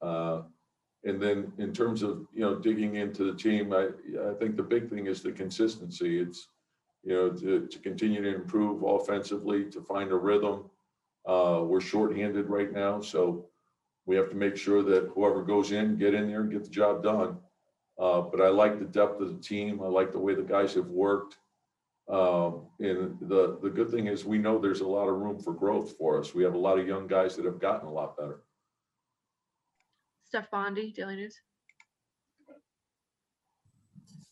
And then in terms of, digging into the team, I think the big thing is the consistency. It's, to continue to improve offensively, to find a rhythm. We're shorthanded right now, so we have to make sure that whoever goes in, get in there and get the job done. But I like the depth of the team. I like the way the guys have worked. And the good thing is we know there's a lot of room for growth for us. We have a lot of young guys that have gotten a lot better. Steph Bondi, Daily News.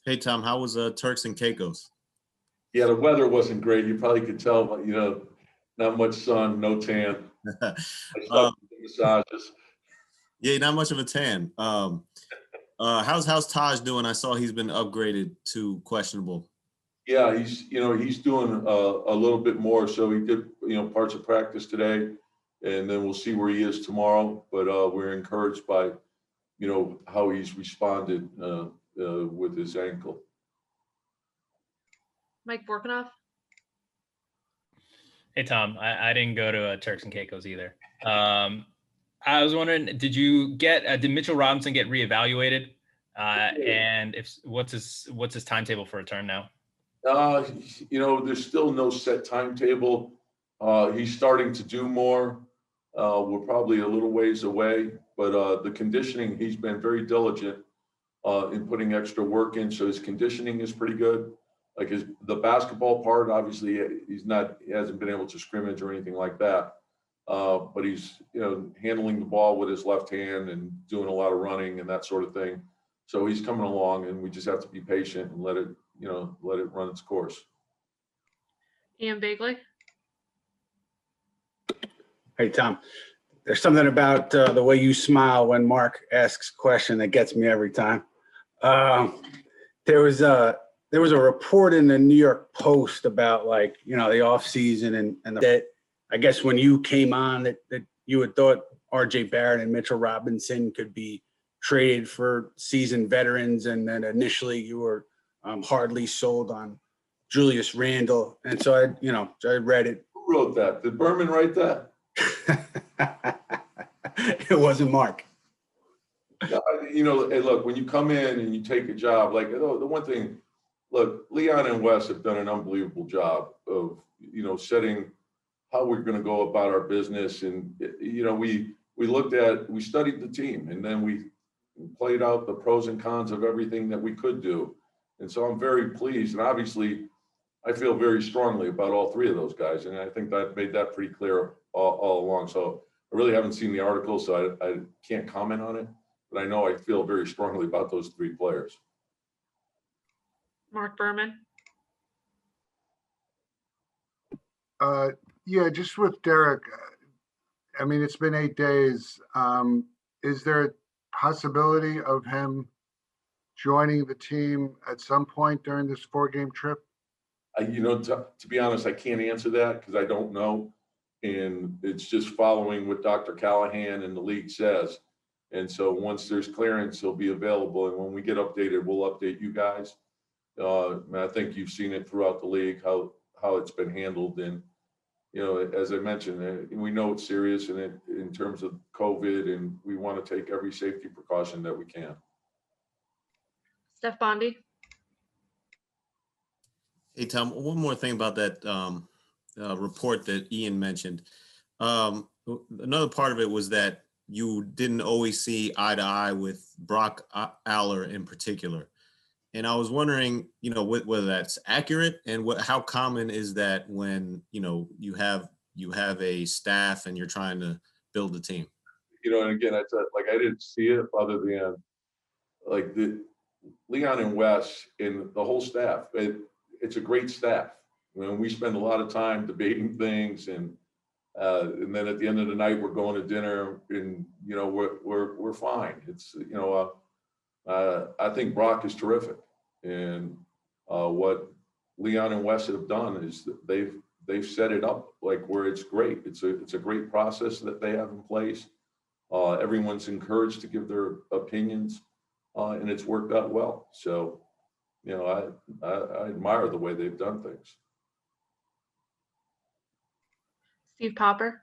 Hey, Tom, how was Turks and Caicos? Yeah, the weather wasn't great. You probably could tell, but, not much sun, no tan. I stuck with the massages. Yeah, not much of a tan. How's Taj doing? I saw he's been upgraded to questionable. Yeah, he's doing a little bit more. So he did, parts of practice today, and then we'll see where he is tomorrow. But we're encouraged by, how he's responded with his ankle. Mike Borkanoff. Hey, Tom, I didn't go to Turks and Caicos either. I was wondering, did Mitchell Robinson get reevaluated? And what's his timetable for return now? There's still no set timetable. He's starting to do more. We're probably a little ways away, but the conditioning, he's been very diligent in putting extra work in. So his conditioning is pretty good. Like the basketball part, obviously he hasn't been able to scrimmage or anything like that. But he's, handling the ball with his left hand and doing a lot of running and that sort of thing. So he's coming along, and we just have to be patient and let it run its course. Ian Bagley. Hey, Tom, there's something about the way you smile when Mark asks a question that gets me every time. There was a report in the New York Post about the off season and that I guess when you came on that you had thought R.J. Barrett and Mitchell Robinson could be traded for seasoned veterans, and then initially you were hardly sold on Julius Randle, and so I read it. Who wrote that? Did Berman write that? It wasn't Mark. No, hey, look, when you come in and you take a job, the one thing, look, Leon and Wes have done an unbelievable job of, setting how we're going to go about our business. And, we studied the team, and then we played out the pros and cons of everything that we could do. And so I'm very pleased. And obviously, I feel very strongly about all three of those guys. And I think I've made that pretty clear all along. So I really haven't seen the article, so I can't comment on it. But I know I feel very strongly about those three players. Mark Berman. Yeah, just with Derek, it's been 8 days. Is there a possibility of him joining the team at some point during this 4-game trip? To be honest, I can't answer that because I don't know. And it's just following what Dr. Callahan and the league says. And so once there's clearance, he'll be available. And when we get updated, we'll update you guys. I think you've seen it throughout the league, how it's been handled. And, as I mentioned, we know it's serious in terms of COVID, and we want to take every safety precaution that we can. Steph Bondi. Hey, Tom, one more thing about that report that Ian mentioned. Another part of it was that you didn't always see eye to eye with Brock Aller in particular. And I was wondering, whether that's accurate and how common is that when, you have a staff and you're trying to build a team? And again, I didn't see it other than the Leon and Wes and the whole staff. It's a great staff. We spend a lot of time debating things, and then at the end of the night, we're going to dinner, and we're fine. It's I think Brock is terrific, and what Leon and Wes have done is that they've set it up where it's great. It's a great process that they have in place. Everyone's encouraged to give their opinions, and it's worked out well. So, I admire the way they've done things. Steve Popper.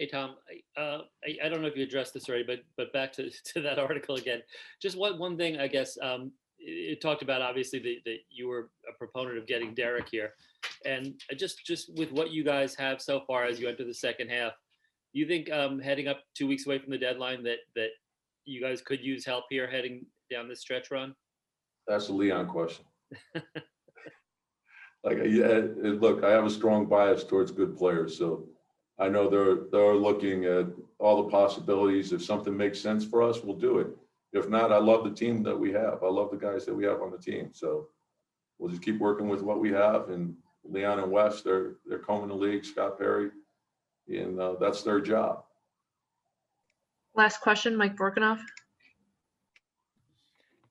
Hey, Tom, I don't know if you addressed this already, but back to that article again. Just one thing, I guess, it talked about obviously that you were a proponent of getting Derek here. And just with what you guys have so far as you enter the second half, do you think heading up 2 weeks away from the deadline that you guys could use help here heading down this stretch run? That's a Leon question. Like, yeah, look, I have a strong bias towards good players, so I know they're looking at all the possibilities. If something makes sense for us, we'll do it. If not, I love the team that we have. I love the guys that we have on the team. So we'll just keep working with what we have. And Leon and Wes, they're combing the league, Scott Perry, and that's their job. Last question, Mike Vorkunov.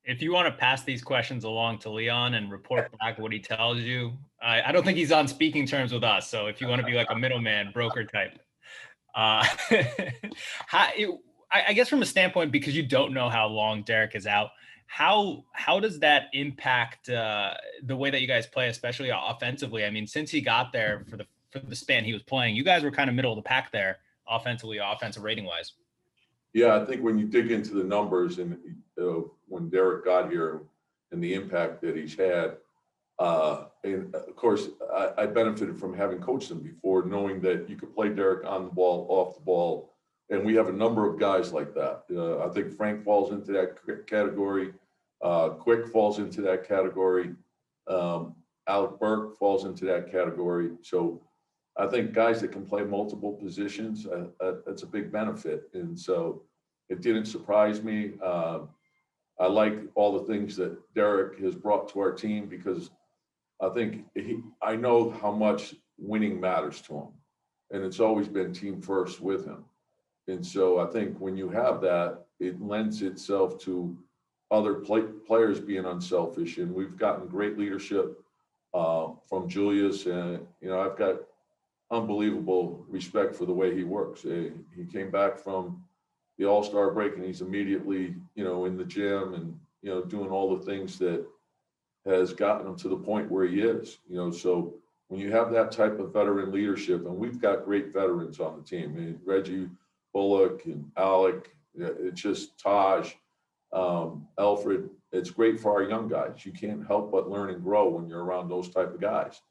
If you want to pass these questions along to Leon and report back what he tells you, I don't think he's on speaking terms with us. So if you want to be like a middleman broker type, I guess from a standpoint, because you don't know how long Derek is out, how does that impact the way that you guys play, especially offensively? I mean, since he got there for the span he was playing, you guys were kind of middle of the pack there offensively, offensive rating wise. Yeah, I think when you dig into the numbers and when Derek got here and the impact that he's had, and of course, I benefited from having coached him before, knowing that you could play Derek on the ball, off the ball, and we have a number of guys like that. I think Frank falls into that category. Quick falls into that category. Alec Burke falls into that category. So I think guys that can play multiple positions, that's a big benefit. And so it didn't surprise me. I like all the things that Derek has brought to our team because I think I know how much winning matters to him. And it's always been team first with him. And so I think when you have that, it lends itself to other players being unselfish. And we've gotten great leadership from Julius. And, I've got unbelievable respect for the way he works. He came back from the All-Star break and he's immediately, in the gym and, doing all the things that has gotten him to the point where he is, so when you have that type of veteran leadership, and we've got great veterans on the team, I mean, Reggie Bullock and Alec, it's just Taj, Alfred, it's great for our young guys. You can't help but learn and grow when you're around those type of guys.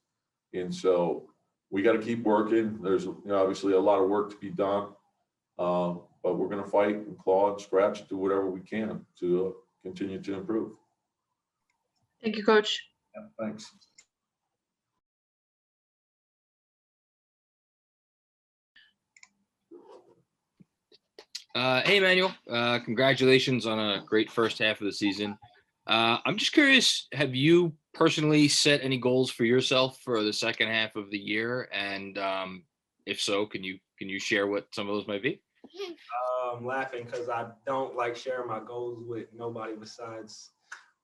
And so we got to keep working. There's obviously a lot of work to be done, but we're going to fight and claw and scratch and do whatever we can to continue to improve. Thank you, Coach. Yeah, thanks. Hey, Emmanuel, congratulations on a great first half of the season. I'm just curious, have you personally set any goals for yourself for the second half of the year? And if so, can you share what some of those might be? I'm laughing because I don't like sharing my goals with nobody besides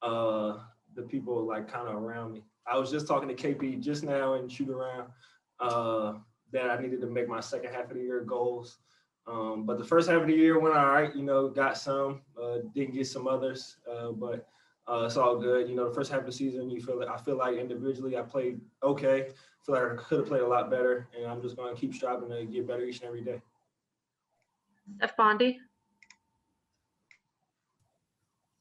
the people like kind of around me. I was just talking to KP just now and shoot around that I needed to make my second half of the year goals. But the first half of the year went all right, got some, didn't get some others, but it's all good. The first half of the season, I feel like individually I played okay. I feel like I could have played a lot better, and I'm just going to keep striving to get better each and every day. Steph Bondi.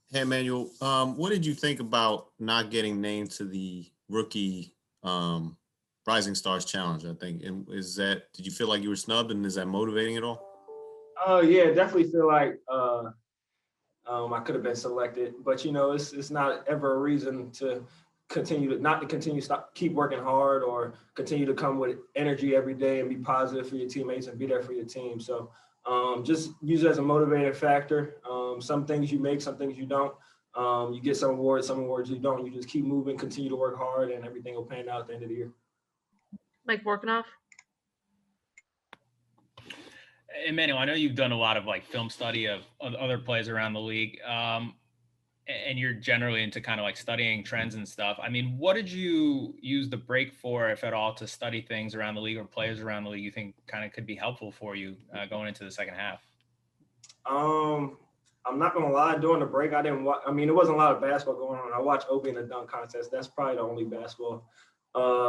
Hey, Emmanuel, what did you think about not getting named to the rookie Rising Stars Challenge? I think, and did you feel like you were snubbed, and is that motivating at all? Yeah, definitely feel like I could have been selected, but it's not ever a reason to keep working hard or continue to come with energy every day and be positive for your teammates and be there for your team. So just use it as a motivating factor. Some things you make, some things you don't. You get some awards you don't. You just keep moving, continue to work hard, and everything will pan out at the end of the year. Mike Vorkunov. Emmanuel, I know you've done a lot of film study of other players around the league, and you're generally into kind of studying trends and stuff. I mean, what did you use the break for, if at all, to study things around the league or players around the league you think kind of could be helpful for you going into the second half? I'm not gonna lie, during the break, I didn't watch. I mean, there wasn't a lot of basketball going on. I watched Opie in the dunk contest. That's probably the only basketball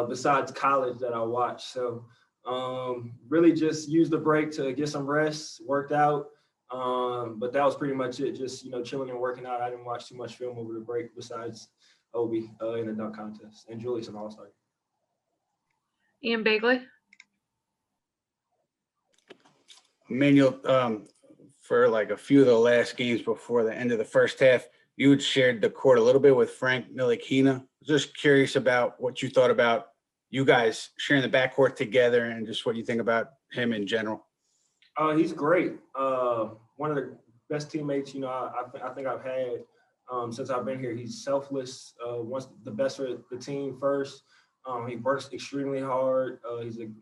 besides college that I watched. So Really just used the break to get some rest, worked out. But that was pretty much it. Just, chilling and working out. I didn't watch too much film over the break besides Obi in the dunk contest and Julius an all-star. Ian Bagley. Emmanuel, for like a few of the last games before the end of the first half, you had shared the court a little bit with Frank Ntilikina. Just curious about what you thought about you guys sharing the backcourt together and just what you think about him in general. He's great. One of the best teammates, I think I've had since I've been here. He's selfless, wants the best for the team first. He works extremely hard.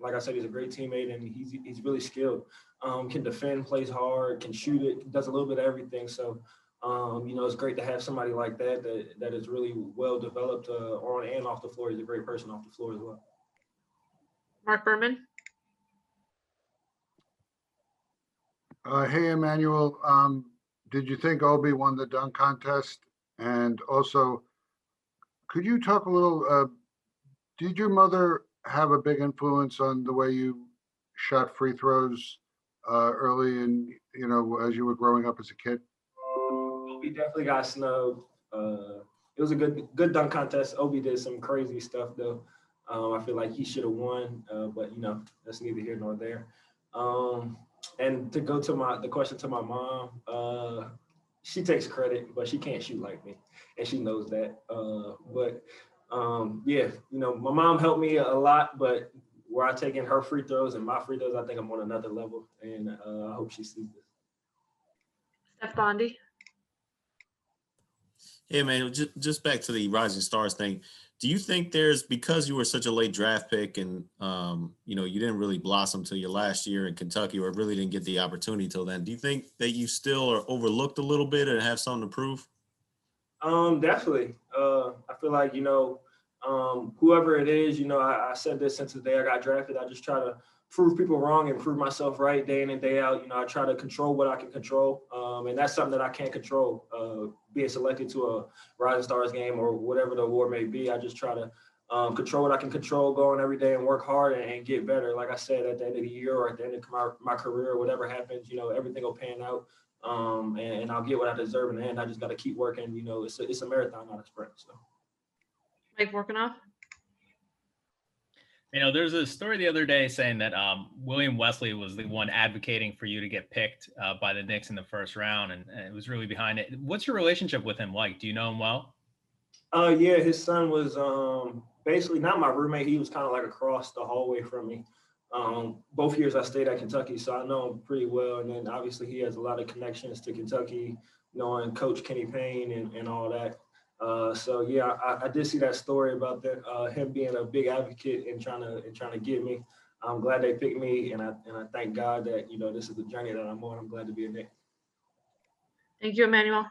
Like I said, he's a great teammate, and he's really skilled. Can defend, plays hard, can shoot it, does a little bit of everything. So, it's great to have somebody like that is really well developed on and off the floor. He's a great person off the floor as well. Mark Berman. Hey, Emmanuel, did you think Obi won the dunk contest? And also, could you talk a little, did your mother have a big influence on the way you shot free throws early and, as you were growing up as a kid? Obi definitely got snubbed. It was a good dunk contest. Obi did some crazy stuff though. I feel like he should have won, but that's neither here nor there. And to go to the question to my mom, she takes credit, but she can't shoot like me, and she knows that. My mom helped me a lot, but where I take in her free throws and my free throws, I think I'm on another level, and I hope she sees this. Steph Bondy. Hey, man, just back to the Rising Stars thing. Do you think because you were such a late draft pick and, you didn't really blossom till your last year in Kentucky or really didn't get the opportunity till then, do you think that you still are overlooked a little bit and have something to prove? Definitely. I feel like, whoever it is, I said this since the day I got drafted. I just try to prove people wrong and prove myself right day in and day out. I try to control what I can control. And that's something that I can't control. Being selected to a Rising Stars game or whatever the award may be, I just try to control what I can control, go on every day and work hard and get better. Like I said, at the end of the year or at the end of my career, whatever happens, everything will pan out. And I'll get what I deserve in the end. I just got to keep working. It's a marathon, not a sprint. So. Mike Vorkunov. There's a story the other day saying that William Wesley was the one advocating for you to get picked by the Knicks in the first round, and it was really behind it. What's your relationship with him like? Do you know him well? Yeah, his son was basically not my roommate. He was kind of like across the hallway from me. Both years I stayed at Kentucky, so I know him pretty well. And then obviously he has a lot of connections to Kentucky, knowing Coach Kenny Payne and all that. I did see that story about him being a big advocate and trying to get me. I'm glad they picked me, and I thank God that this is the journey that I'm on. I'm glad to be a Knick. Thank you, Emmanuel.